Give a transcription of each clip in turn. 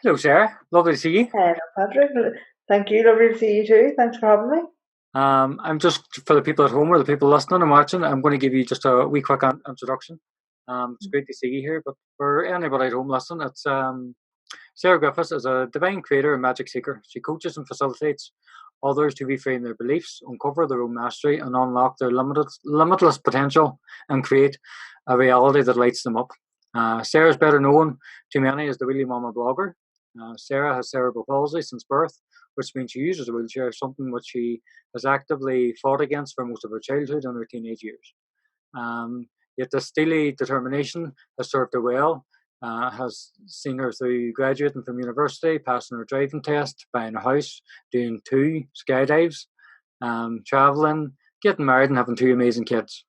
Hello, Sarah. Lovely to see you. Hello, Patrick. Thank you. Lovely to see you too. Thanks for having me. I'm just for the people at home or the people listening and watching. I'm going to give you just a wee quick introduction. It's great to see you here, but for anybody at home listening, it's Sarah Griffiths is a divine creator and magic seeker. She coaches and facilitates others to reframe their beliefs, uncover their own mastery, and unlock their limitless potential and create a reality that lights them up. Sarah is better known to many as the Wheelie Momma blogger. Sarah has cerebral palsy since birth, which means she uses a wheelchair, something which she has actively fought against for most of her childhood and her teenage years. Yet the steely determination has served her well, has seen her through graduating from university, passing her driving test, buying a house, doing 2 skydives, traveling, getting married, and having 2 amazing kids.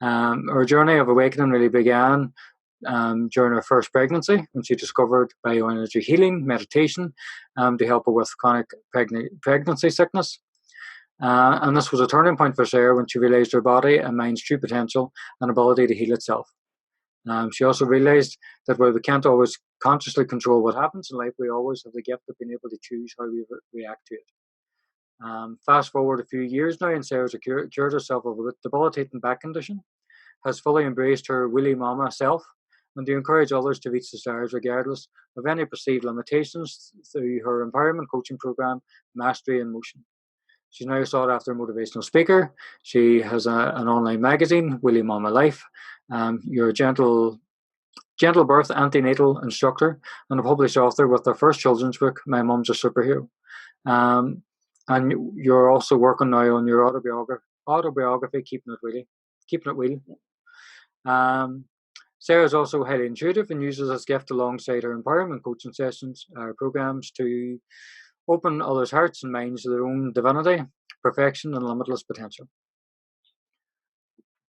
Her journey of awakening really began during her first pregnancy when she discovered bioenergy healing, meditation, to help her with chronic pregnancy sickness. And this was a turning point for Sarah when she realized her body and mind's true potential and ability to heal itself. She also realized that while we can't always consciously control what happens in life, we always have the gift of being able to choose how we react to it. Fast forward a few years now, and Sarah's cured herself of a debilitating back condition, has fully embraced her Wheelie Momma self, and to encourage others to reach the stars regardless of any perceived limitations through her empowerment coaching program, Mastery in Motion. She's now a sought after motivational speaker. She has an online magazine, Wheelie Momma Life. You're a gentle birth antenatal instructor and a published author with her first children's book, My Mum's a Superhero. And you're also working now on your autobiography, Keeping It Wheelie. Sarah is also highly intuitive and uses this gift alongside her empowerment coaching sessions, programs to open others' hearts and minds to their own divinity, perfection, and limitless potential.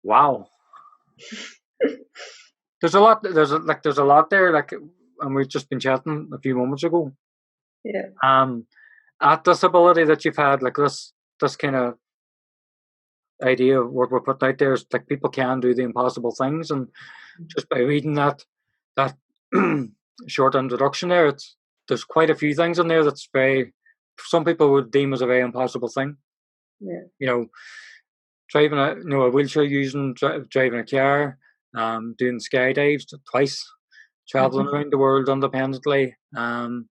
Wow. There's a lot. There's a lot there. And we've just been chatting a few moments ago. Yeah. At this ability that you've had, this kind of idea of what we're putting out there is like people can do the impossible things, and just by reading that short introduction there's quite a few things in there that's some people would deem as a very impossible thing. Yeah. Driving a wheelchair using, driving a car, doing skydives twice, traveling around the world independently, and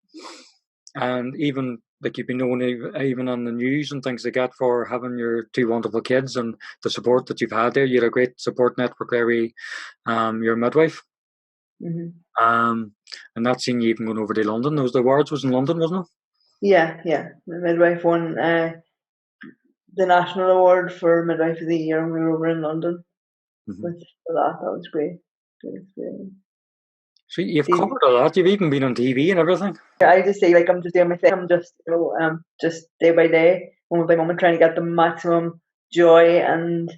even like you've been known even on the news and things like that for having your 2 wonderful kids and the support that you've had there. You had a great support network there with your midwife. And that's seen you even going over to London. Those awards was in London, wasn't it? Yeah. The midwife won the national award for midwife of the year, and we were over in London for that. That was great. Good experience. So you've covered a lot. You've even been on TV and everything. Yeah, I just say I'm just doing my thing. I'm just just day by day, moment by moment, trying to get the maximum joy and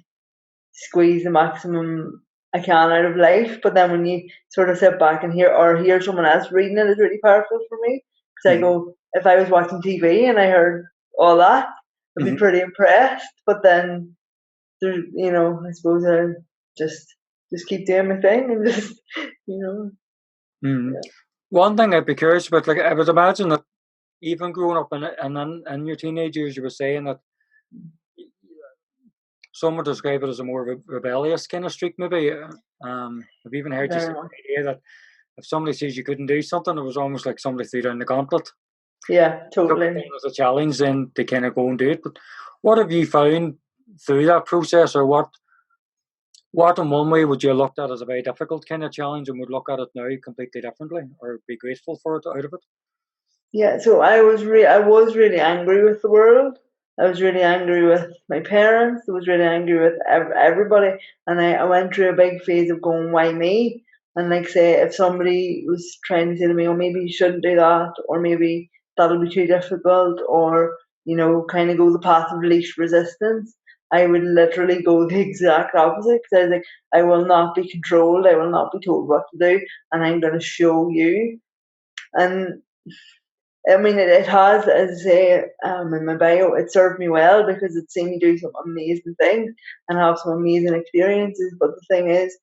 squeeze the maximum I can out of life. But then when you sort of sit back and hear someone else reading it, is really powerful for me, because I go, if I was watching TV and I heard all that, I'd be pretty impressed. But then there, I suppose I just keep doing my thing and just Yeah. One thing I'd be curious about, I would imagine that even growing up in your teenage years, you were saying that some would describe it as a more rebellious kind of streak, maybe. I've even heard you say the idea that if somebody says you couldn't do something, it was almost like somebody threw down the gauntlet. Yeah, totally. It was a challenge then to kind of go and do it. But what have you found through that process, or what in one way would you have looked at as a very difficult kind of challenge and would look at it now completely differently or be grateful for it out of it? Yeah, so I was really angry with the world. I was really angry with my parents. I was really angry with everybody. And I went through a big phase of going, why me? And say, if somebody was trying to say to me, oh, maybe you shouldn't do that, or maybe that'll be too difficult, or, kind of go the path of least resistance, I would literally go the exact opposite, because I was like, I will not be controlled. I will not be told what to do, and I'm going to show you. And I mean, it has, as I say in my bio, it served me well because it's seen me do some amazing things and have some amazing experiences. But the thing is,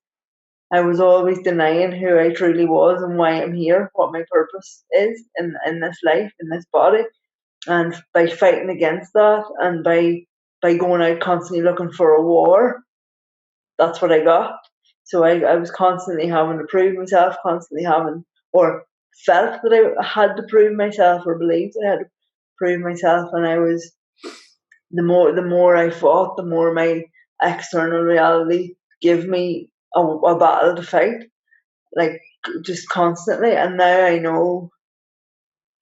I was always denying who I truly was and why I'm here, what my purpose is in this life, in this body. And by fighting against that and by going out constantly looking for a war, that's what I got. So I was constantly having to prove myself, constantly having, or felt that I had to prove myself, or believed I had to prove myself. And I was, the more I fought, the more my external reality gave me a battle to fight, like just constantly. And now I know,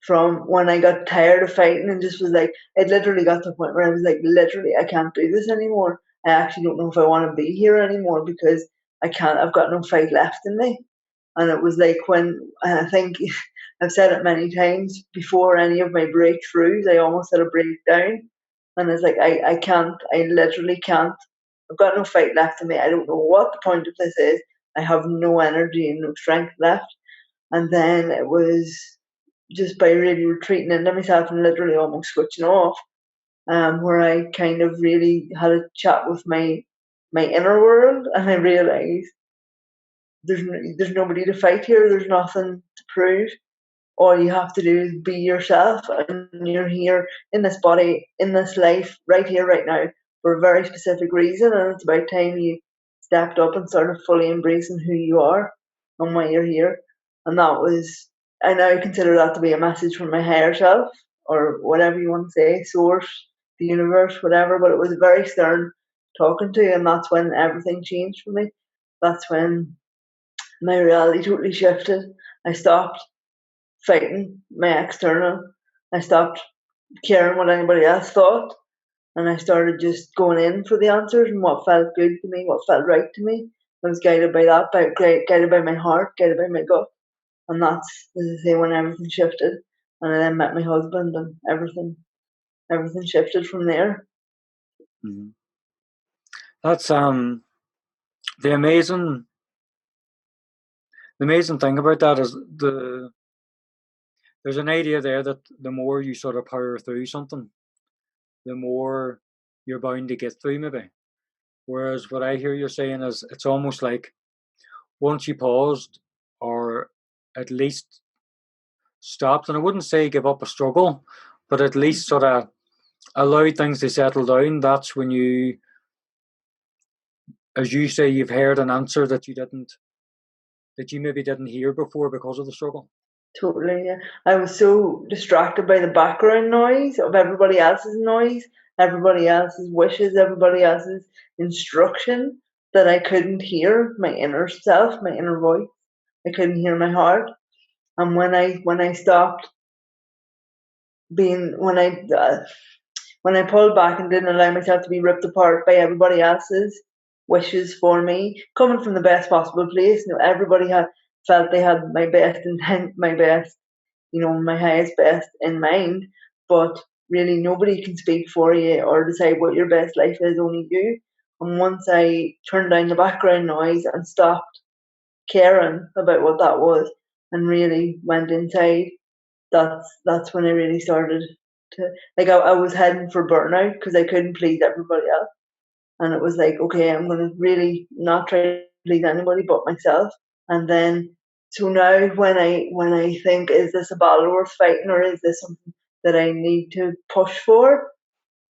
from when I got tired of fighting and just was like, it literally got to the point where I was like, literally, I can't do this anymore. I actually don't know if I want to be here anymore, because I can't, I've got no fight left in me. And it was like, when, and I think I've said it many times, before any of my breakthroughs, I almost had a breakdown. And it's like, I can't, I literally can't. I've got no fight left in me. I don't know what the point of this is. I have no energy and no strength left. And then it was just by really retreating into myself and literally almost switching off, where I kind of really had a chat with my inner world, and I realised there's nobody to fight here. There's nothing to prove. All you have to do is be yourself, and you're here in this body, in this life, right here, right now, for a very specific reason. And it's about time you stepped up and started fully embracing who you are and why you're here. And that was, I now consider that to be a message from my higher self, or whatever you want to say, source, the universe, whatever. But it was very stern talking to, and that's when everything changed for me. That's when my reality totally shifted. I stopped fighting my external. I stopped caring what anybody else thought, and I started just going in for the answers and what felt good to me, what felt right to me. I was guided by that, guided by my heart, guided by my gut, and that's, as I say, when everything shifted. And I then met my husband, and everything shifted from there. Mm-hmm. That's the amazing thing about that is there's an idea there that the more you sort of power through something, the more you're bound to get through, maybe. Whereas what I hear you're saying is, it's almost like once you paused, or at least stopped, and I wouldn't say give up a struggle, but at least sort of allowed things to settle down, that's when you, as you say, you've heard an answer that you maybe didn't hear before because of the struggle. Totally, yeah. I was so distracted by the background noise of everybody else's noise, everybody else's wishes, everybody else's instruction, that I couldn't hear my inner self, my inner voice. I couldn't hear my heart. And when I stopped being, when I pulled back and didn't allow myself to be ripped apart by everybody else's wishes for me, coming from the best possible place. You know, everybody had felt they had my best intent, my best, my highest best in mind, but really nobody can speak for you or decide what your best life is, only you. And once I turned down the background noise and stopped caring about what that was and really went inside, that's when I really started to, like, I was heading for burnout because I couldn't please everybody else. And it was like, okay, I'm going to really not try to please anybody but myself. And then, so now when I think, is this a battle worth fighting, or is this something that I need to push for?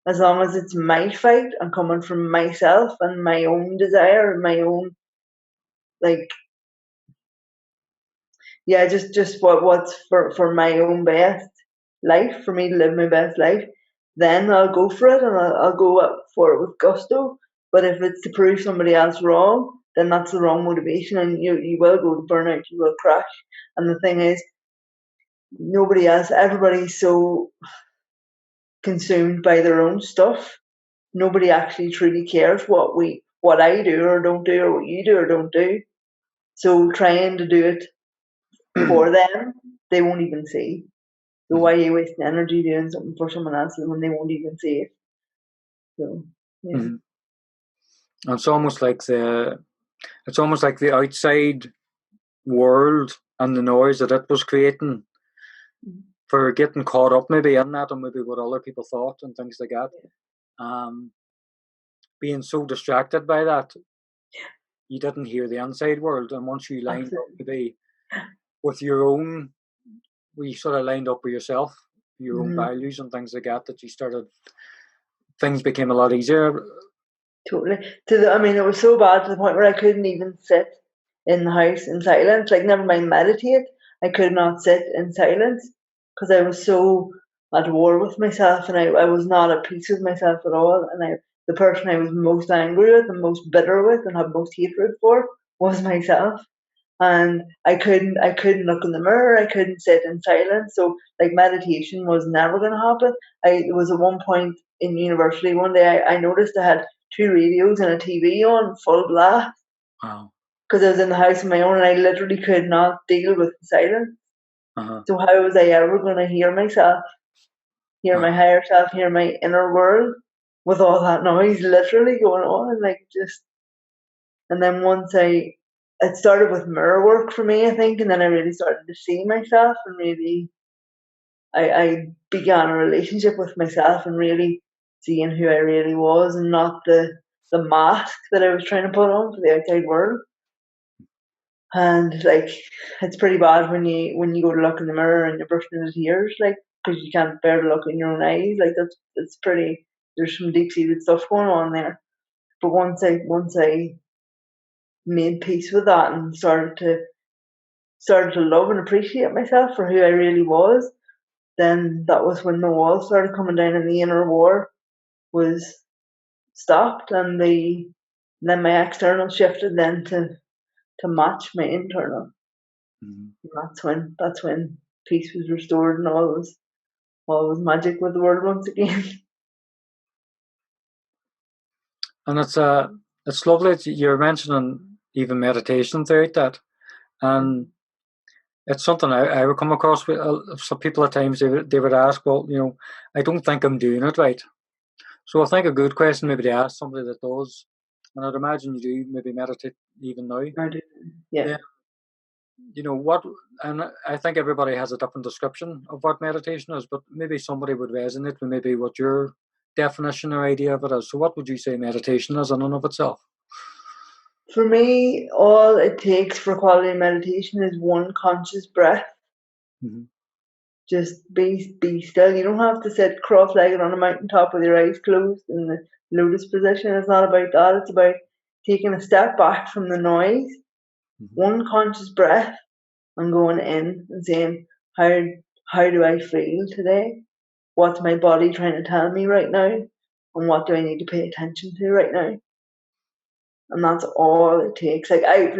As long as it's my fight and coming from myself and my own desire and my own, like, yeah, just what's for my own best life, for me to live my best life, then I'll go for it, and I'll go up for it with gusto. But if it's to prove somebody else wrong, then that's the wrong motivation, and you will go to burnout, you will crash. And the thing is, nobody else, everybody's so consumed by their own stuff. Nobody actually truly cares what I do or don't do, or what you do or don't do. So trying to do it for them, they won't even see. So why are you wasting energy doing something for someone else when they won't even see it? So yeah. Mm-hmm. It's almost like the outside world and the noise that it was creating, for getting caught up maybe in that, and maybe what other people thought and things like that. Being so distracted by that. you didn't hear the inside world, and once you lined up Absolutely. to be with your own, we sort of lined up with yourself, your own values and things like that, that you started, things became a lot easier. Totally. I mean, it was so bad to the point where I couldn't even sit in the house in silence. Like, never mind meditate. I could not sit in silence because I was so at war with myself, and I was not at peace with myself at all. And the person I was most angry with and most bitter with and had most hatred for was myself. And I couldn't look in the mirror. I couldn't sit in silence. So, like, meditation was never going to happen. It was at one point in university one day I noticed I had two radios and a TV on full blast. Wow. Because I was in the house on my own and I literally could not deal with the silence. So how was I ever going to hear myself, hear my higher self, hear my inner world with all that noise literally going on? And like, just, and then it started with mirror work for me, I think, and then I really started to see myself, and really I began a relationship with myself and really seeing who I really was, and not the mask that I was trying to put on for the outside world. And like, it's pretty bad when you go to look in the mirror and you're bursting into tears, like, because you can't bear to look in your own eyes. Like, it's pretty. There's some deep seated stuff going on there. But once I made peace with that and started to love and appreciate myself for who I really was, then that was when the walls started coming down and the inner war was stopped, and then my external shifted then to match my internal. That's when peace was restored and all was magic with the world once again. And it's lovely. You're mentioning even meditation throughout that, and it's something I would come across with some people at times. They would ask, well, I don't think I'm doing it right. So I think a good question maybe to ask somebody that does, and I'd imagine you do maybe meditate even now. I do. Yeah. What, and I think everybody has a different description of what meditation is, but maybe somebody would resonate with maybe what your definition or idea of it is. So what would you say meditation is in and of itself? For me, all it takes for quality meditation is one conscious breath. Just be still. You don't have to sit cross-legged on a mountaintop with your eyes closed in the lotus position. It's not about that. It's about taking a step back from the noise, one conscious breath, and going in and saying, how do I feel today? What's my body trying to tell me right now? And what do I need to pay attention to right now? And that's all it takes. Like, I've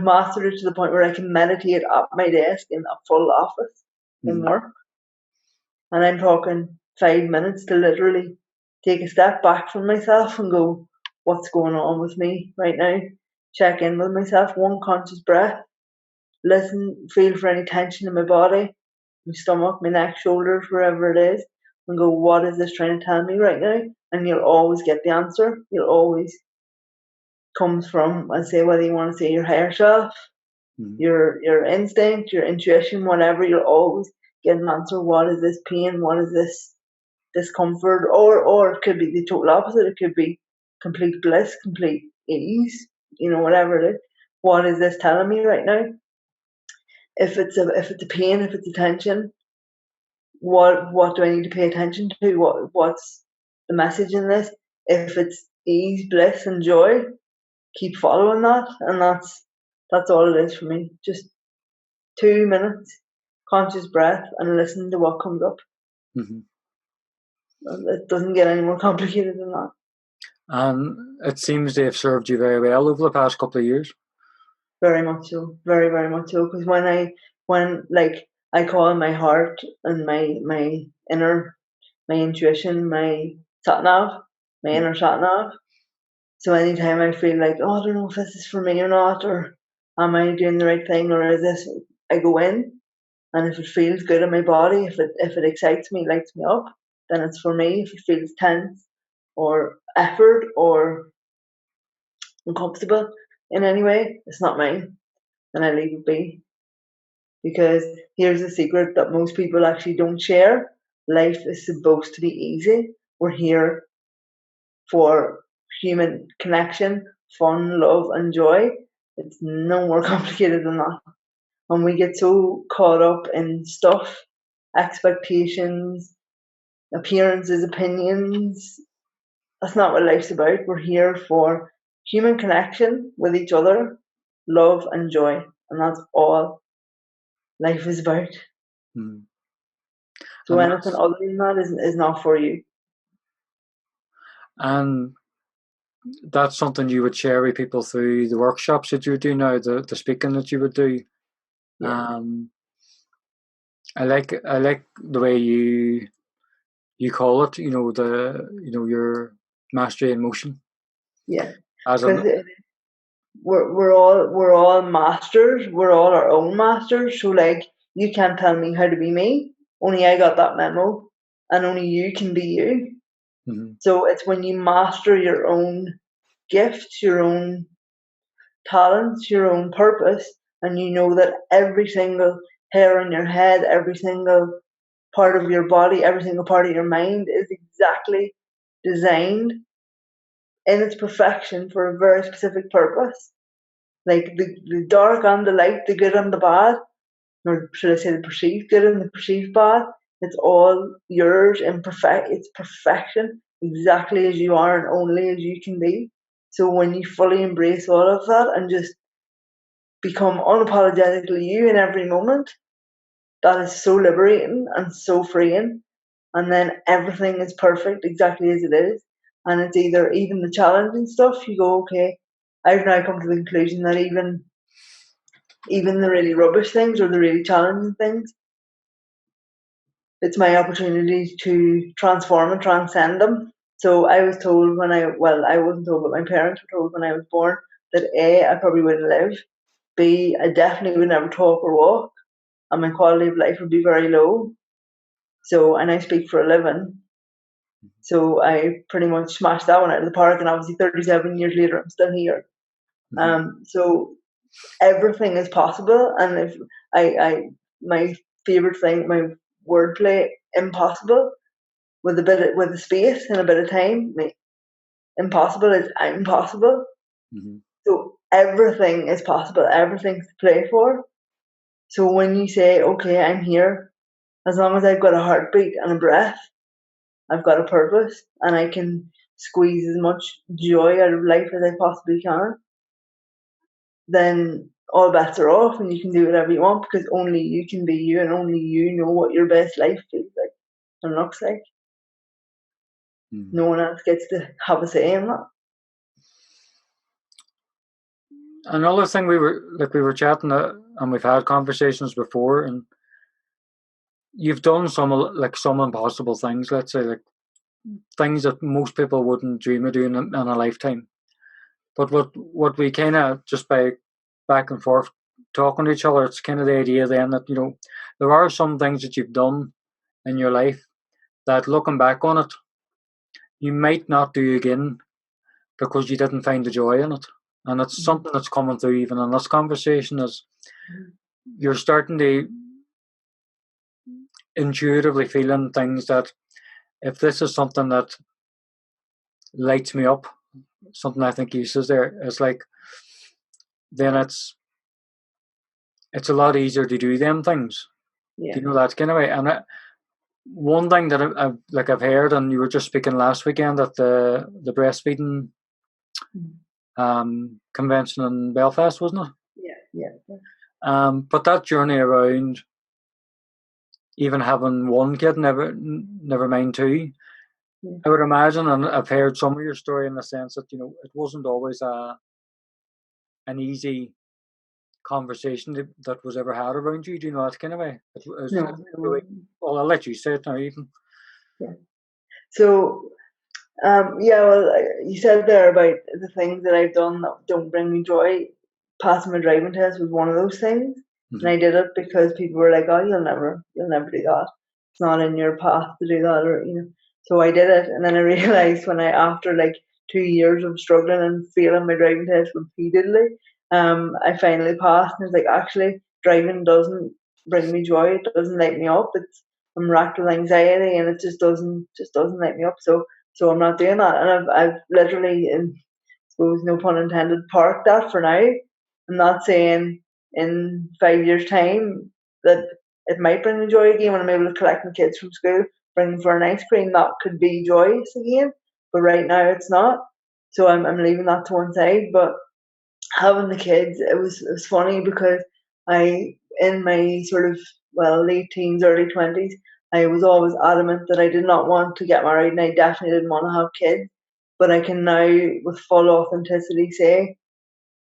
mastered it to the point where I can meditate at my desk in a full office in work. And I'm talking 5 minutes to literally take a step back from myself and go, what's going on with me right now? Check in with myself, one conscious breath, listen, feel for any tension in my body, my stomach, my neck, shoulders, wherever it is, and go, what is this trying to tell me right now? And you'll always get the answer. You'll always comes from, I say, whether you want to say your higher self, your instinct, your intuition, whatever, you'll always get an answer. What is this pain? What is this discomfort? Or it could be the total opposite. It could be complete bliss, complete ease, whatever it is. What is this telling me right now? If it's a pain, if it's a tension, what do I need to pay attention to? What's the message in this? If it's ease, bliss, and joy, keep following that, and that's all it is for me. Just 2 minutes, conscious breath, and listen to what comes up. It doesn't get any more complicated than that. And it seems they have served you very well over the past couple of years. Very much so, very, very much so. Because when I call my heart and my inner, my intuition, my sat nav, my inner sat nav. So anytime I feel like, oh, I don't know if this is for me or not, or am I doing the right thing, or is this? I go in, and if it feels good in my body, if it excites me, lights me up, then it's for me. If it feels tense, or effort, or uncomfortable in any way, it's not mine, and I leave it be. Because here's a secret that most people actually don't share: life is supposed to be easy. We're here for human connection, fun, love, and joy. It's no more complicated than that. And we get so caught up in stuff, expectations, appearances, opinions. That's not what life's about. We're here for human connection with each other, love, and joy. And that's all life is about. Mm. So anything other than that is not for you. And that's something you would share with people through the workshops that you do now, the speaking that you would do. Yeah. I like the way you call it, your mastery in motion. Yeah. As we're all masters. We're all our own masters. So like, you can't tell me how to be me. Only I got that memo, and only you can be you. Mm-hmm. So it's when you master your own gifts, your own talents, your own purpose, and you know that every single hair on your head, every single part of your body, every single part of your mind is exactly designed in its perfection for a very specific purpose. Like the dark and the light, the good and the bad, or should I say the perceived good and the perceived bad, it's all yours in it's perfection, exactly as you are and only as you can be. So when you fully embrace all of that and just become unapologetically you in every moment, that is so liberating and so freeing. And then everything is perfect exactly as it is. And it's either even the challenging stuff, you go, okay, I've now come to the conclusion that even the really rubbish things or the really challenging things, it's my opportunity to transform and transcend them. So I was told I wasn't told, but my parents were told when I was born that A, I probably wouldn't live, B, I definitely would never talk or walk, and my quality of life would be very low. So, and I speak for a living. So I pretty much smashed that one out of the park, and obviously 37 years later, I'm still here. Mm-hmm. So everything is possible, and if my favorite thing, my wordplay, impossible, with a space and a bit of time. Impossible is impossible. Mm-hmm. So everything is possible. Everything's to play for. So when you say, okay, I'm here, as long as I've got a heartbeat and a breath, I've got a purpose, and I can squeeze as much joy out of life as I possibly can, then all bets are off and you can do whatever you want, because only you can be you and only you know what your best life feels like and looks like. Mm-hmm. No one else gets to have a say in that. Another thing, we were chatting and we've had conversations before, and you've done some impossible things, let's say, like things that most people wouldn't dream of doing in a lifetime. But what we kind of, just by back and forth talking to each other, it's kind of the idea then that, there are some things that you've done in your life that, looking back on it, you might not do again because you didn't find the joy in it. And it's something that's coming through even in this conversation, is you're starting to intuitively feeling things that, if this is something that lights me up, something I think you says there, it's like, then it's a lot easier to do them things. Yeah. Do you know that kind of way? And one thing that I've heard, and you were just speaking last weekend at the breastfeeding convention in Belfast, wasn't it? Yeah. But that journey around even having one kid, never mind two, I would imagine, and I've heard some of your story in the sense that, it wasn't always an easy conversation that was ever had around you. Do you know that kind of way? No. Well, I'll let you say it now, even. Yeah. So, you said there about the things that I've done that don't bring me joy. Passing my driving test was one of those things, and I did it because people were like, "Oh, you'll never do that. It's not in your path to do that," or So I did it, and then I realized after like 2 years of struggling and failing my driving test repeatedly, I finally passed, and it's like, actually, driving doesn't bring me joy. It doesn't light me up. I'm racked with anxiety, and it just doesn't light me up. So So I'm not doing that, and I've literally, in suppose no pun intended, parked that for now. I'm not saying in 5 years' time that it might bring me joy again when I'm able to collect my kids from school, bring them for an ice cream. That could be joyous again, but right now it's not. So I'm leaving that to one side. But having the kids, it was funny because I, in my sort of, well, late teens, early 20s, I was always adamant that I did not want to get married and I definitely didn't want to have kids. But I can now, with full authenticity, say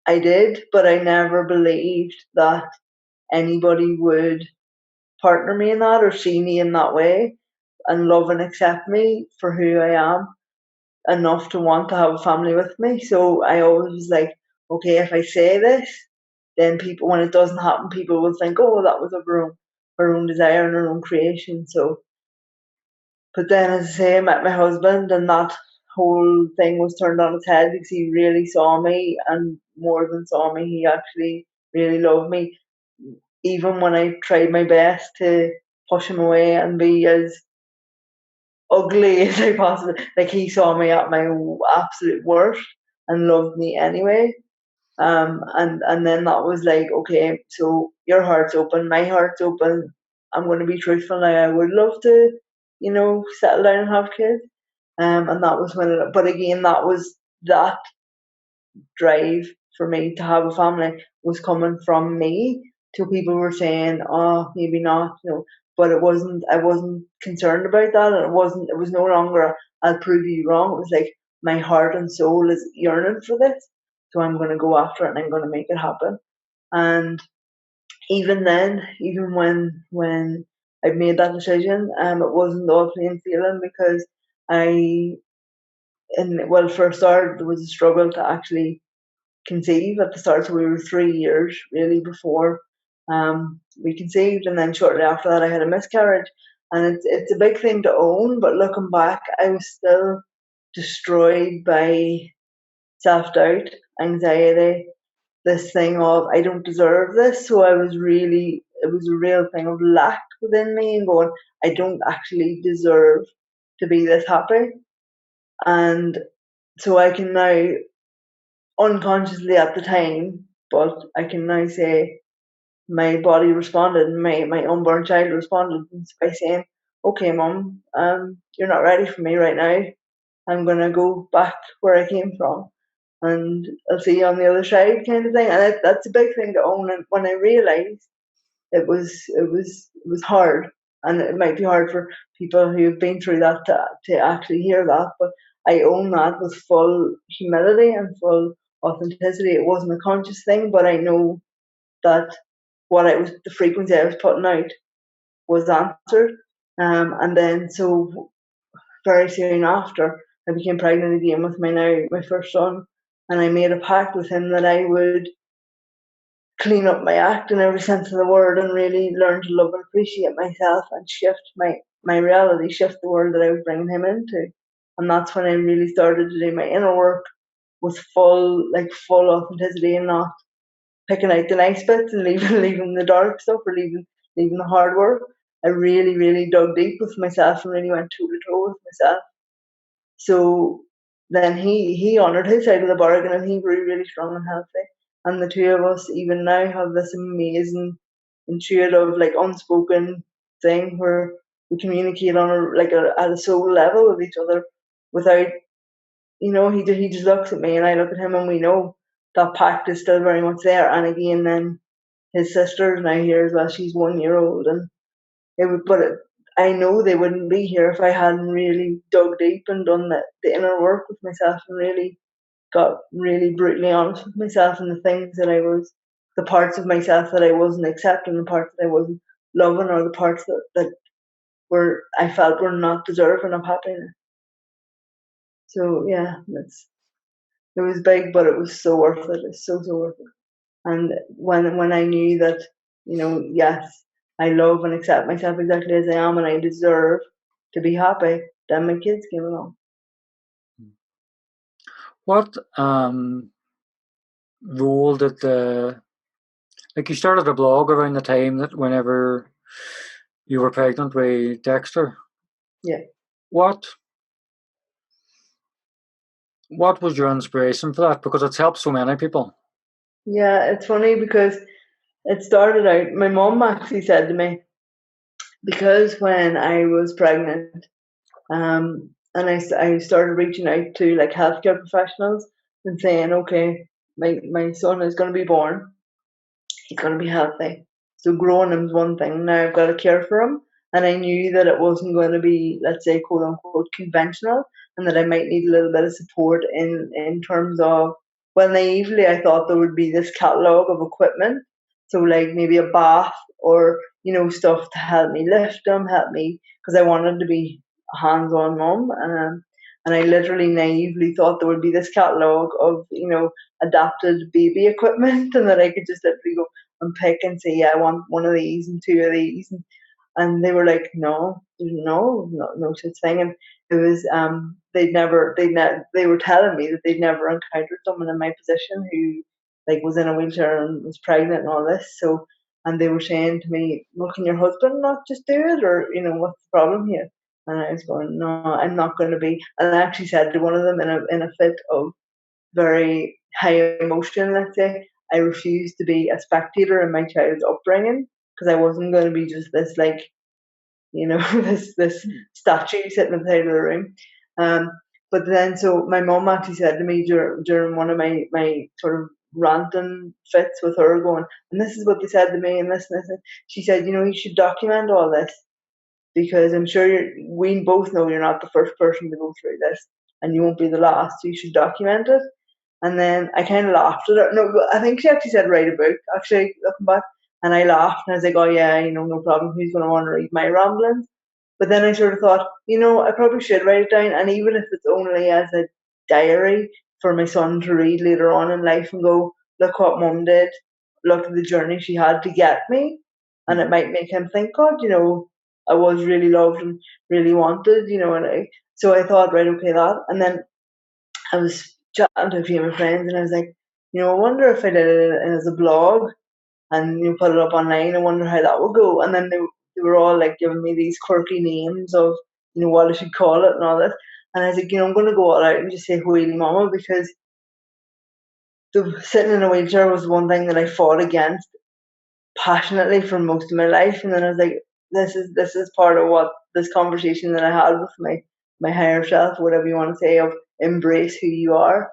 I did, but I never believed that anybody would partner me in that or see me in that way and love and accept me for who I am enough to want to have a family with me. So I always was like, okay, if I say this, then people, when it doesn't happen, people will think, oh, that was of her own desire and her own creation. So, but then, as I say, I met my husband, and that whole thing was turned on its head because he really saw me, and more than saw me, he actually really loved me. Even when I tried my best to push him away and be as ugly as I possibly, like, he saw me at my absolute worst and loved me anyway. And then that was like, okay, so your heart's open, my heart's open. I'm going to be truthful now. I would love to, settle down and have kids. And that was when but again, that was that drive for me to have a family was coming from me. Till people were saying, oh, maybe not, but it wasn't, I wasn't concerned about that. And it was no longer, I'll prove you wrong. It was like, my heart and soul is yearning for this. So I'm going to go after it and I'm going to make it happen. And even then, even when I made that decision, it wasn't all plain sailing because for a start, there was a struggle to actually conceive at the start. So we were 3 years really before we conceived, and then shortly after that, I had a miscarriage. And it's a big thing to own, but looking back, I was still destroyed by self-doubt, anxiety, this thing of I don't deserve this. So it was a real thing of lack within me and going, I don't actually deserve to be this happy. And so I can now, unconsciously at the time, but I can now say my body responded, my unborn child responded by saying, okay, mum, you're not ready for me right now. I'm going to go back where I came from and I'll see you on the other side, kind of thing. And that's a big thing to own. And when I realised it was hard, and it might be hard for people who've been through that to actually hear that, but I own that with full humility and full authenticity. It wasn't a conscious thing, but I know that the frequency I was putting out was answered. And then so very soon after, I became pregnant again with my first son, and I made a pact with him that I would clean up my act in every sense of the word and really learn to love and appreciate myself and shift my reality, shift the world that I was bringing him into. And that's when I really started to do my inner work with full authenticity and not picking out the nice bits and leaving the dark stuff or leaving the hard work. I really, really dug deep with myself and really went toe to toe with myself. So then he honoured his side of the bargain and he grew really strong and healthy. And the two of us even now have this amazing, intuitive, like unspoken thing where we communicate on at a soul level with each other without, he just looks at me and I look at him and we know that pact is still very much there. And again, then his sister's now here as well. She's 1 year old, and I know they wouldn't be here if I hadn't really dug deep and done the inner work with myself and really got really brutally honest with myself and the things the parts of myself that I wasn't accepting, the parts that I wasn't loving, or the parts that I felt were not deserving of happiness. So yeah, it was big, but it was so worth it. It's so worth it. And when I knew that, yes, I love and accept myself exactly as I am and I deserve to be happy, then my kids came along. What role did you started a blog around the time that whenever you were pregnant with Dexter? Yeah. What What was your inspiration for that? Because it's helped so many people. Yeah, it's funny because it started out, my mum actually said to me, because when I was pregnant, and I started reaching out to like healthcare professionals and saying, okay, my son is going to be born, he's going to be healthy. So growing him's one thing. Now I've got to care for him. And I knew that it wasn't going to be, let's say, quote unquote, conventional, and that I might need a little bit of support in terms of, well, naively, I thought there would be this catalogue of equipment. So, like maybe a bath or, stuff to help me lift him, help me, because I wanted to be a hands on mum. And I literally naively thought there would be this catalogue of, adapted baby equipment and that I could just literally go and pick and say, yeah, I want one of these and two of these. And they were like, no, there's no such thing. And it was, they were telling me that they'd never encountered someone in my position who like was in a wheelchair and was pregnant and all this. So, and they were saying to me, well, can your husband not just do it? Or, what's the problem here? And I was going, no, I'm not going to be. And I actually said to one of them in a fit of very high emotion, let's say, I refused to be a spectator in my child's upbringing because I wasn't going to be just this like, this statue sitting at the side of the room. Um, but then, so my mum actually said to me during one of my sort of ranting fits with her going, and this is what they said to me, and this and this. She said, you should document all this because I'm sure we both know you're not the first person to go through this, and you won't be the last. So you should document it. And then I kind of laughed at her. No, I think she actually said write a book, actually, looking back. And I laughed and I was like, oh, yeah, no problem. Who's going to want to read my ramblings? But then I sort of thought, I probably should write it down. And even if it's only as a diary for my son to read later on in life and go, look what mum did, look at the journey she had to get me. And it might make him think, God, I was really loved and really wanted, so I thought, right, okay, that. And then I was chatting to a few of my friends, and I was like, I wonder if I did it as a blog and put it up online. I wonder how that would go. And then they were all like giving me these quirky names of what I should call it and all this. And I was like, I'm going to go all out and just say Wheelie Mama because sitting in a wheelchair was one thing that I fought against passionately for most of my life. And then I was like, this is part of what this conversation that I had with my higher self, whatever you want to say, of embrace who you are,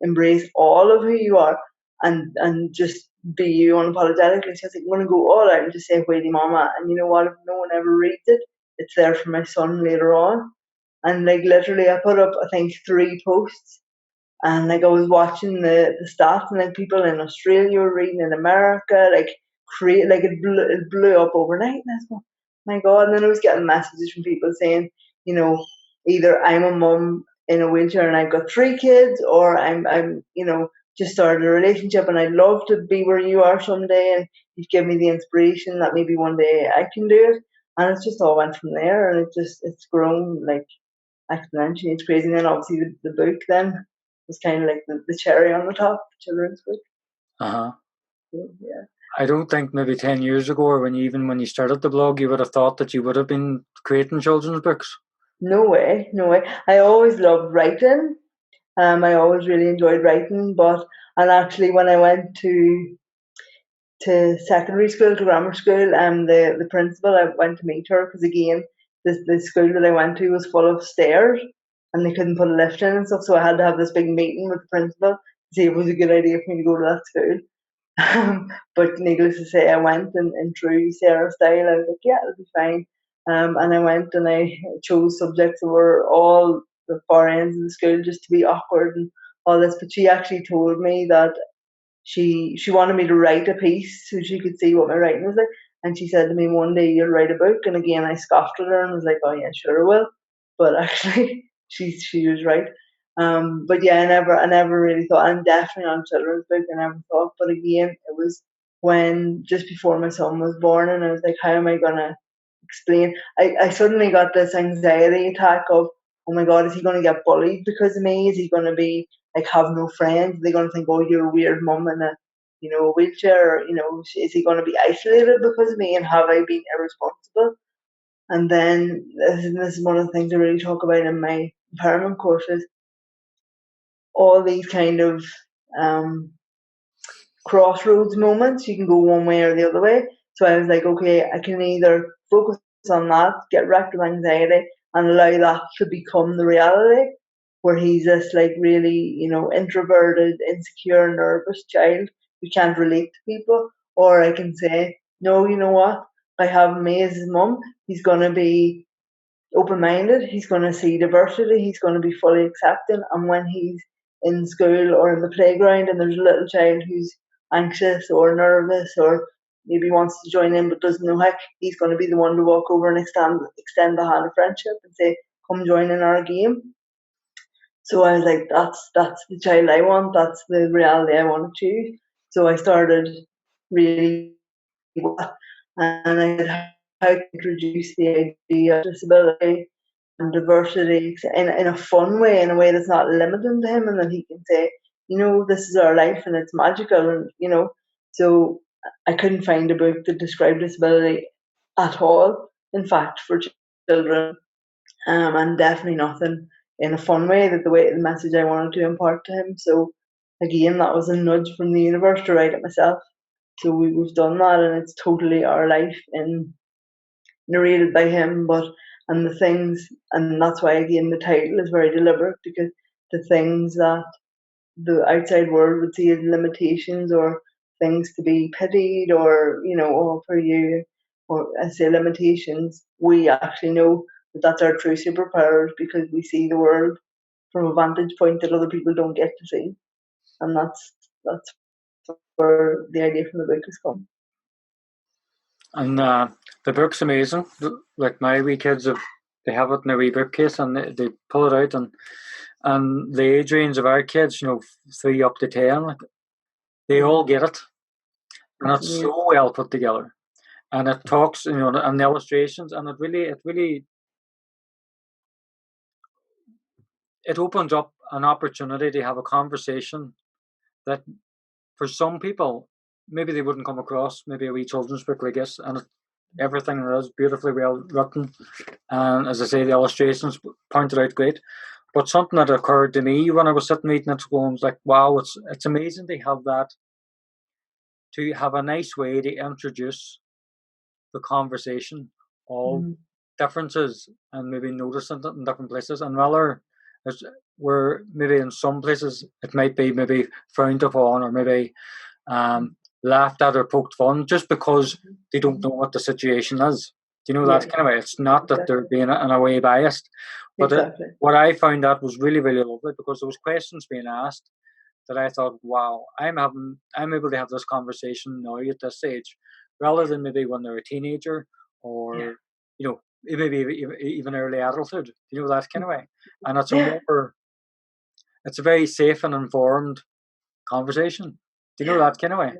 embrace all of who you are, and just be you unapologetically. So I was like, I'm gonna go all out and just say Wheelie Mama. And you know what? If no one ever reads it, it's there for my son later on. And like literally, I put up I think 3 posts, and like I was watching the stats, and like people in Australia were reading, in America, like create like it blew up overnight. And I was going, my God! And then I was getting messages from people saying, either I'm a mum in a wheelchair and I've got 3 kids, or I'm just started a relationship and I'd love to be where you are someday, and you've given me the inspiration that maybe one day I can do it. And it's just all went from there, and it's grown like exponentially. It's crazy. And then obviously the book then was kind of like the cherry on the top, children's book. Uh-huh. So, yeah. I don't think maybe 10 years ago, or when you started the blog, you would have thought that you would have been creating children's books. No way. I always loved writing. I always really enjoyed writing, and actually when I went to secondary school, to grammar school, the principal, I went to meet her because again, the school that I went to was full of stairs and they couldn't put a lift in and stuff, so I had to have this big meeting with the principal to see if it was a good idea for me to go to that school. But needless to say, I went in true Sarah style. I was like, yeah, it'll be fine. And I went and I chose subjects that were all the far ends of the school just to be awkward and all this. But she actually told me that she wanted me to write a piece so she could see what my writing was like. And she said to me, one day you'll write a book. And again, I scoffed at her and was like, oh yeah, sure I will. But actually, she was right. But yeah, I never really thought. I'm definitely on a children's book. I never thought. But again, it was when just before my son was born, and I was like, how am I gonna explain? I suddenly got this anxiety attack of, oh my God, is he going to get bullied because of me? Is he going to be like have no friends? Are they going to think, oh, you're a weird mum in a wheelchair? Or, is he going to be isolated because of me? And have I been irresponsible? And then this is one of the things I really talk about in my empowerment courses. all these kind of crossroads moments. You can go one way or the other way. So I was like, okay, I can either focus on that, get wrecked with anxiety, and allow that to become the reality, where he's this like really, introverted, insecure, nervous child who can't relate to people, or I can say, no, you know what? By having me as his mum, he's gonna be open-minded. He's going to see diversity. He's going to be fully accepting. And when he's in school or in the playground and there's a little child who's anxious or nervous or maybe wants to join in but doesn't know how, he's going to be the one to walk over and extend the hand of friendship and say, come join in our game. So I was like, that's the child I want. That's the reality I want to choose. So I started really well, and I had how to introduce the idea of disability and diversity in a fun way, in a way that's not limiting to him, and that he can say, this is our life and it's magical, and so I couldn't find a book that described disability at all, in fact, for children, and definitely nothing in a fun way, the message I wanted to impart to him. So again, that was a nudge from the universe to write it myself. So we've done that, and it's totally our life and narrated by him. And the things, and that's why again the title is very deliberate, because the things that the outside world would see as limitations or things to be pitied, or oh, for you, or I say limitations, we actually know that that's our true superpowers, because we see the world from a vantage point that other people don't get to see, and that's where the idea from the book has come. And the book's amazing. Like my wee kids they have it in their wee bookcase, and they pull it out, and the age range of our kids, 3 up to 10, like, they all get it, and it's so well put together, and it talks, and the illustrations, and it really it opens up an opportunity to have a conversation that for some people maybe they wouldn't come across, maybe a wee children's book like this, and everything is beautifully well written, and as I say, the illustrations pointed out great. But something that occurred to me when I was sitting reading it, was like, wow, it's amazing to have that, to have a nice way to introduce the conversation of differences and maybe noticing it in different places. And rather, where maybe in some places it might be maybe frowned upon, or maybe laughed at or poked fun, just because they don't know what the situation is. Do you know that kind of way? It's not that they're being in a way biased, but what I found that was really, really lovely, because there was questions being asked that I thought, wow, I'm able to have this conversation now at this age, rather than maybe when they're a teenager, or maybe even early adulthood. That kind of way. And it's a very safe and informed conversation. Do you know that kind of way?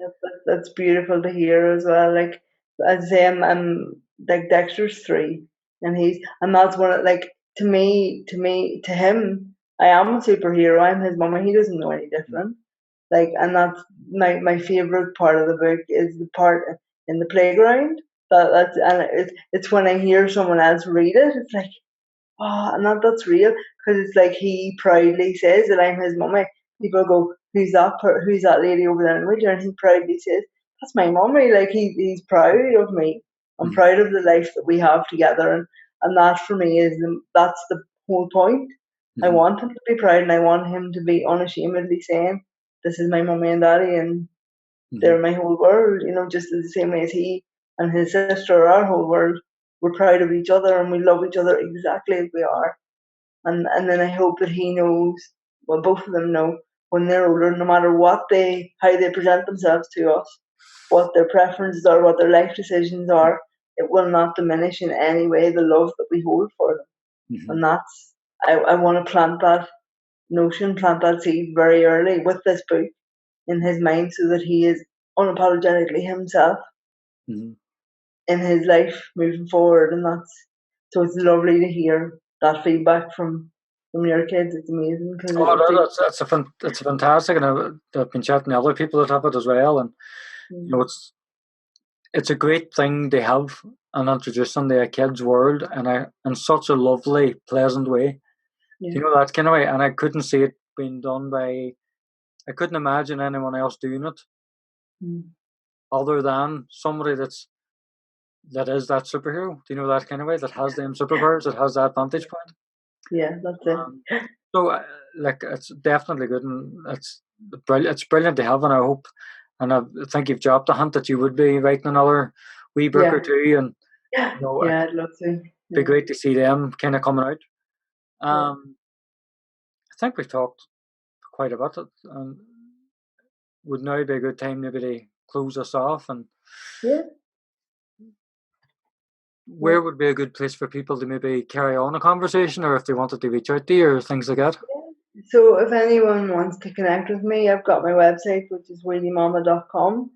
That's beautiful to hear as well. Like, as I say, I'm like Dexter's 3, and that's one of, like, to him, I am a superhero. I'm his mama. He doesn't know any different. Like, and that's my favorite part of the book is the part in the playground. It's when I hear someone else read it, it's like, oh, and that's real, because it's like he proudly says that I'm his mummy. People go, who's that lady over there in Windsor? And he proudly says, that's my mummy. Like, he's proud of me. I'm proud of the life that we have together, and that for me that's the whole point. I want him to be proud, and I want him to be unashamedly saying, this is my mummy and daddy, and they're my whole world. Just the same way as he and his sister are our whole world. We're proud of each other, and we love each other exactly as we are. And then I hope that he knows, well, both of them know, when they're older, no matter how they present themselves to us, what their preferences are, what their life decisions are, it will not diminish in any way the love that we hold for them. And that's, I want to plant that seed very early with this book in his mind, so that he is unapologetically himself in his life moving forward. And so it's lovely to hear that feedback from your kids. It's amazing. It's fantastic, and I've been chatting to other people that have it as well, and it's a great thing to have and introduce them to a kid's world in such a lovely, pleasant way. That kind of way, and I couldn't see it been done by. I couldn't imagine anyone else doing it other than somebody that is that superhero. Do you know that kind of way? That has them superpowers. That has that vantage point. Yeah, that's it. So, like, it's definitely good, and it's brilliant to have, and I hope, and I think you've dropped a hint that you would be writing another wee book or two, and Yeah, I'd love to. Be great to see them kind of coming out. I think we've talked quite a bit, and would now be a good time maybe to close us off. And where would be a good place for people to maybe carry on a conversation, or if they wanted to reach out to you, or things like that? So if anyone wants to connect with me, I've got my website, which is wheeliemomma.com.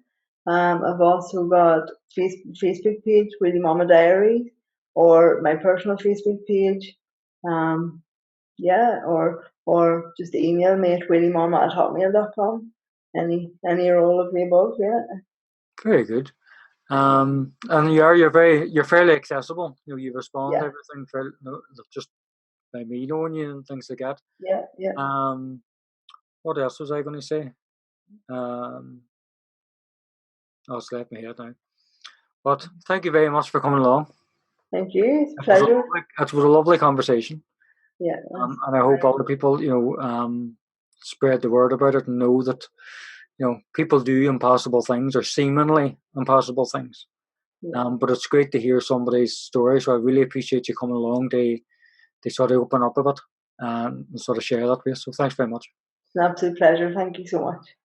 I've also got Facebook page, Wheelie Momma Diary, or my personal Facebook page. Or just email me at wheeliemomma@hotmail.com. Any or all of the above, Very good. And you're fairly accessible. You know, you respond to everything fairly, just by me knowing you and things like that. Yeah. What else was I going to say? It's left my head now. But thank you very much for coming along. Thank you. It's a pleasure. It was a lovely conversation. Yeah. And I hope all the people, spread the word about it and know that, people do impossible things or seemingly impossible things. But it's great to hear somebody's story. So I really appreciate you coming along to sort of open up a bit and sort of share that with us. So thanks very much. It's an absolute pleasure. Thank you so much.